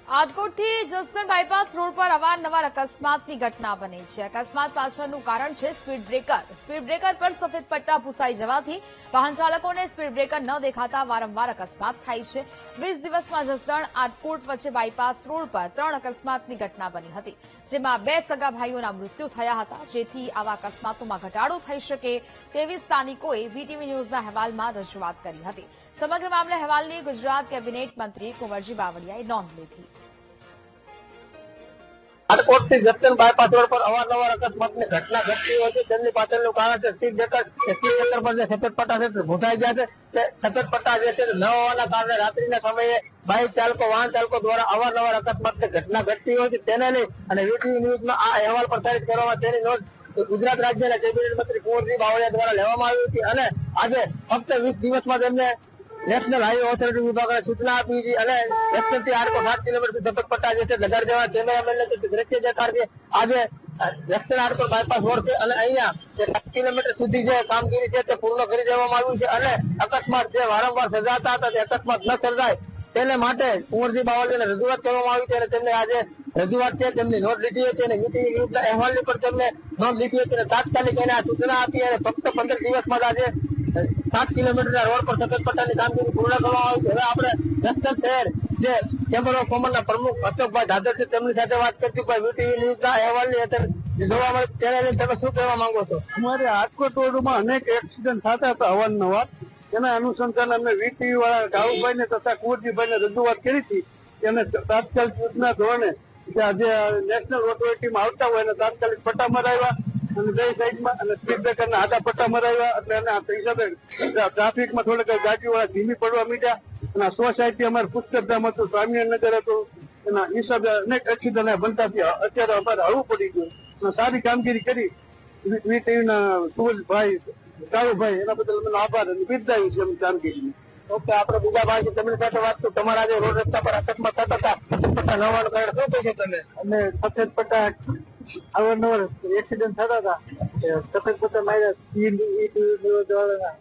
આજકોટથી Jasdan bypass road પર અવારનવાર અકસ્માતની ઘટના બની છે। અકસ્માત પાછળનું કારણ છે સ્પીડ બ્રેકર। સ્પીડ બ્રેકર પર સફેદ પટ્ટા ભૂસાઈ જવાથી વાહન ચાલકોને સ્પીડ બ્રેકર ન દેખાતા વારંવાર અકસ્માત થાય છે। 20 દિવસમાં જસદણ આજકોટ વચ્ચે બાયપાસ રોડ પર 3 અકસ્માતની ઘટના બની હતી, જેમાં 2 સગા ભાઈઓના મૃત્યુ થયા હતા, જેથી આવા અકસ્માતોમાં ઘટાડો થઈ શકે તેવી સ્થાનિકોએ વીટીવી ન્યૂઝના અહેવાલમાં રજૂઆત કરી હતી। સમગ્ર મામલે અહેવાલની ગુજરાત કેબિનેટ મંત્રી કુંવરજી બાવળિયાએ નોંધ લીધી। રાજકોટથી જસદણ બાયપાસ રોડ પર અવારનવાર અકસ્માતની ઘટના ઘટતી હોય છે, તેમની પાછળનું કારણ છે સ્પીડ બ્રેકર પર જે સફેદ પટ્ટા છે ભૂસાઈ ગયા છે। તે સફેદ પટ્ટા જે છે ન હોવાના કારણે રાત્રિના સમયે બાઇક ચાલકો વાહન ચાલકો દ્વારા અવારનવાર અકસ્માતની ઘટના ઘટતી હોય છે, તેને લઈ અને વીટીવી ન્યૂઝમાં આ અહેવાલ પ્રસારિત કરવામાં તેની નોંધ ગુજરાત રાજ્યના કેબિનેટ મંત્રી કુંવરજી બાવળિયા દ્વારા લેવામાં આવી હતી અને આજે ફક્ત 20 દિવસમાં તેમને નેશનલ હાઈવે ઓથોરિટી વિભાગને સૂચના આપી હતી અને એક્સથી આડકો 7 કિલોમીટર સફેદ પટ્ટા જે છે લગાડી દેવા કેમેરામેનને દ્રશ્ય દેખાડશે। આજે નેશનલ આડકો બાયપાસ રોડ છે અને અહીંયા 7 કિલોમીટર સુધી જે કામગીરી છે તે પૂર્ણ કરી દેવામાં આવ્યું છે અને અકસ્માત જે વારંવાર સર્જાતા હતા તે અકસ્માત ન સર્જાય તેને માટે કુંવરજી બાવળિયાને રજૂઆત કરવામાં આવી હતી અને તેમને આજે રજૂઆત છે તેમની નોંધ લીધી હતી અને વીટીવી ન્યૂઝના અહેવાલની પણ તેમને નોંધ લીધી હતી અને તાત્કાલિક એને આ સૂચના આપી અને ફક્ત 15 દિવસમાં આજે 7 કિલોમીટરના રોડ પર સફેદ પટ્ટાની કામગીરી પૂર્ણ કરવામાં આવી છે। હવે આપણે જસદણ શહેર જે ચેમ્બર ઓફ કોમર્સના પ્રમુખ અશોકભાઈ ધાદર છે તેમની સાથે વાત કરશું। ભાઈ વીટીવી ન્યૂઝના અહેવાલની અત્યારે જોવા મળે તેને લઈને તમે શું કહેવા માંગો છો? અમારે રાજકોટ રોડમાં અનેક એક્સિડન્ટ થતા હતા અવારનવાર, એના અનુસંધાન અમે વીટીવી વાળા રાહુલભાઈને તથા કુંવરજીભાઈને રજૂઆત કરી હતી અને તાત્કાલિક સૂચના ધોરણે જે નેશનલ ઓથોરિટીમાં આવતા હોય એને તાત્કાલિક પટ્ટા મરાવ્યા અને 2 સાઈડમાં અને સ્પીડ બ્રેકરના આડા પટ્ટા મરાવ્યા એટલે એના હિસાબે ટ્રાફિકમાં થોડીક ગાડીવાળા ધીમી પડવા માંડ્યા અને સોસાયટી અમારે પુષ્કરધામ હતું, સ્વામિનારાયણ નગર હતું, એના હિસાબે અનેક એક્સિડન્ટ બનતા થયા। અત્યારે અમારે હળવું પડી ગયું અને સારી કામગીરી કરી વીટીવીના કુંવરભાઈ રાહુલભાઈ એના બદલ મને આભાર અને બિરદાવ્યું છે એમની કામગીરીને। ઓકે, આપણે બીજા ભાઈ છે તેમની સાથે વાત કરું। તમારા જે રોડ રસ્તા પર અકસ્માત થતા હતા સફેદ પટ્ટા ન હોવાનું કારણ શું કહેશો તમે? અને સફેદ પટ્ટા અવારનવાર એક્સિડન્ટ થતા હતા, સફેદ પટ્ટા માર્યા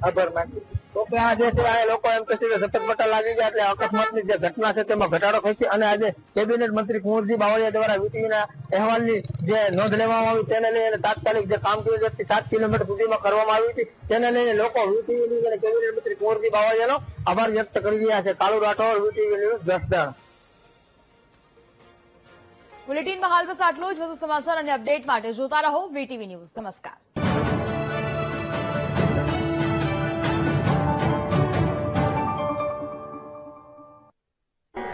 આભાર માનું। ઓકે, આ જે છે આ લોકો એમ કહે છે કે સફેદ પટ્ટા લાગી ગયા એટલે અકસ્માતની જે ઘટના છે તેમાં ઘટાડો થશે અને આજે કેબિનેટ મંત્રી કુંવરજી બાવળિયા દ્વારા વીટીવીના અહેવાલની જે નોંધ લેવામાં આવી તેને લઈને તાત્કાલિક જે કામગીરી 7 કિલોમીટર સુધીમાં કરવામાં આવી હતી તેને લઈને લોકો વીટીવી અને કેબિનેટ મંત્રી કુંવરજી બાવળિયાનો આભાર વ્યક્ત કરી રહ્યા છે। કાળુ રાઠોડ, વીટીવી ન્યૂઝ, જસદણ। બુલેટિનમાં હાલ બસ આટલું જ। વધુ સમાચાર અને અપડેટ માટે જોતા રહો વીટીવી ન્યૂઝ। નમસ્કાર।